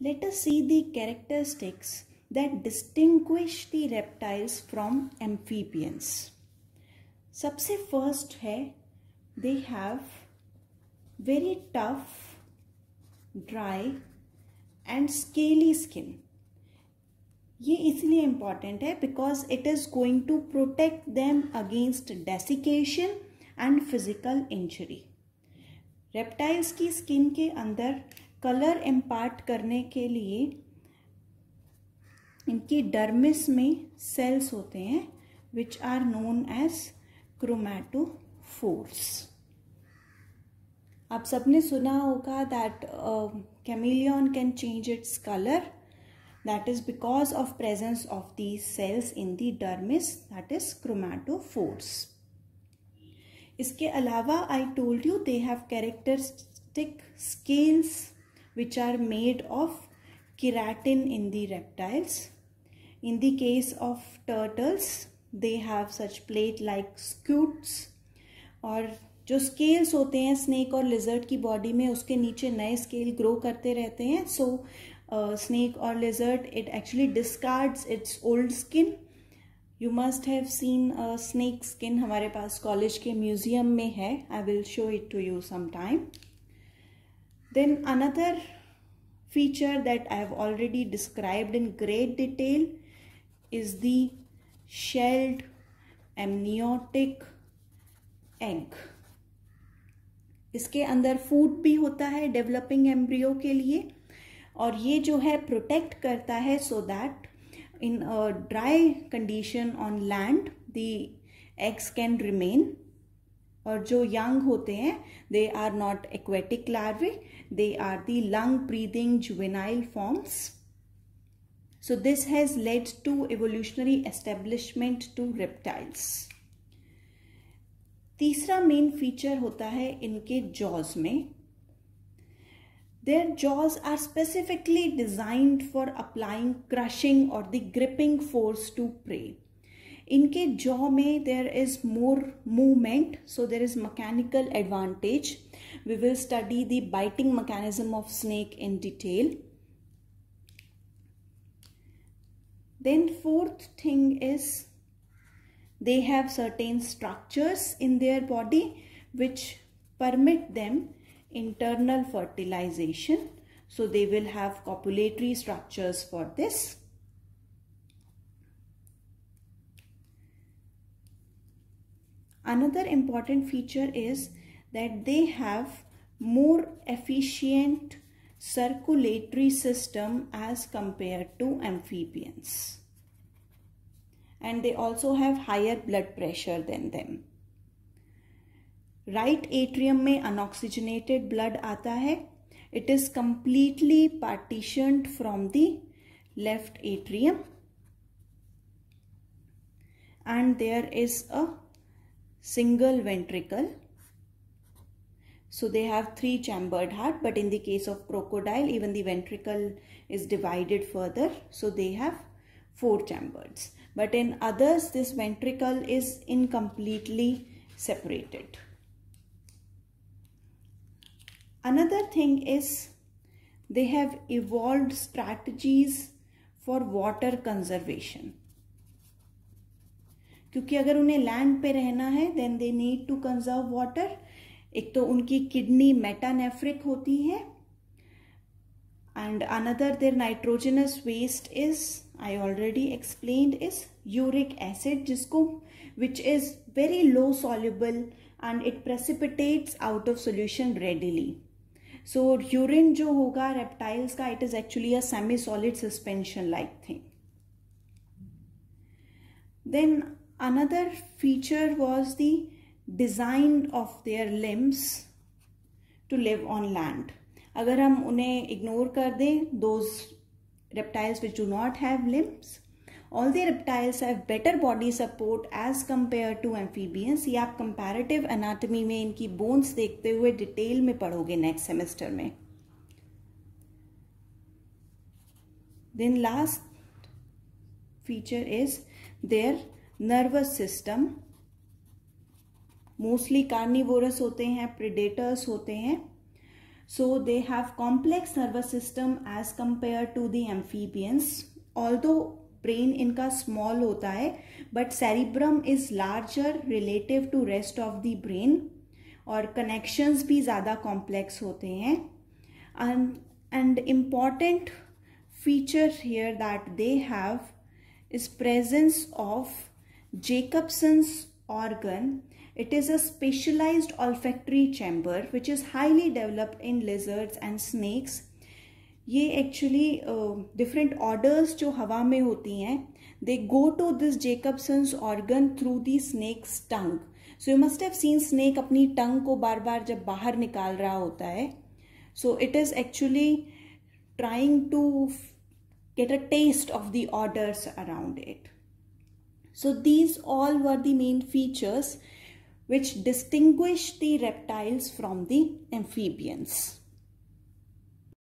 Let us see the characteristics that distinguish the reptiles from amphibians. सबसे first है, they have very tough, dry and scaly skin. ये इसलिए important है because it is going to protect them against desiccation and physical injury. Reptiles की skin के अंदर colour impart करने के लिए इनकी डर्मिस में सेल्स होते हैं which are known as chromatophores. आप सबने सुना होगा that chameleon can change its colour. That is because of presence of the cells in the dermis, that is chromatophores. इसके अलावा I told you they have characteristic scales which are made of keratin in the reptiles. In the case of turtles, they have such plate-like scutes. और जो scales होते हैं snake और lizard की body में, उसके नीचे नए scale grow करते रहते हैं. So snake or lizard, it actually discards its old skin. You must have seen a snake skin. हमारे पास college के museum में है. I will show it to you sometime. Then another feature that I have already described in great detail is the shelled amniotic egg. इसके अंदर food भी होता है developing embryo के लिए, और ये जो है प्रोटेक्ट करता है so that in dry condition on land the eggs can remain. और जो यंग होते हैं they are not aquatic larvae, they are the lung breathing juvenile forms. So this has led to evolutionary establishment to reptiles. तीसरा main feature होता है इनके jaws में. Their jaws are specifically designed for applying crushing और the gripping force to prey. इनके jaw में there is more movement, so there is mechanical advantage. We will study the biting mechanism of snake in detail. Then fourth thing is they have certain structures in their body which permit them internal fertilization, so they will have copulatory structures for this. Another important feature is that they have more efficient circulatory system as compared to amphibians. And they also have higher blood pressure than them. Right atrium में unoxygenated blood आता है. It is completely partitioned from the left atrium. And there is a single ventricle. So they have 3-chambered heart, but in the case of crocodile, even the ventricle is divided further. So they have 4 chambers. But in others, this ventricle is incompletely separated. Another thing is they have evolved strategies for water conservation. क्योंकि अगर उन्हें land पे रहना है then they need to conserve water. एक तो उनकी kidney metanephric होती है, and another their nitrogenous waste is, I already explained, is uric acid, जिसको which is very low soluble and it precipitates out of solution readily. So urine जो होगा reptiles का, it is actually a semi-solid suspension like thing. Then another feature was the design of their limbs to live on land. अगर हम उन्हें ignore कर दें, those reptiles which do not have limbs, all the reptiles have better body support as compared to amphibians. ये आप comparative anatomy में इनकी bones देखते हुए डिटेल में पढ़ोगे नेक्स्ट सेमेस्टर में. Then last feature is their nervous system. Mostly carnivorous होते हैं, predators होते हैं. So they have complex nervous system as compared to the amphibians. Although brain इनका small होता है, but cerebrum is larger relative to rest of the brain और connections भी ज़्यादा complex होते हैं. And important feature here that they have is presence of Jacobson's organ. It is a specialized olfactory chamber which is highly developed in lizards and snakes. ये actually different odors जो हवा में होती हैं, they go to this Jacobson's organ through the snake's tongue. So you must have seen snake अपनी tongue को बार बार जब बाहर निकाल रहा होता है. So it is actually trying to get a taste of the odors around it. So these all were the main features which distinguish the reptiles from the amphibians.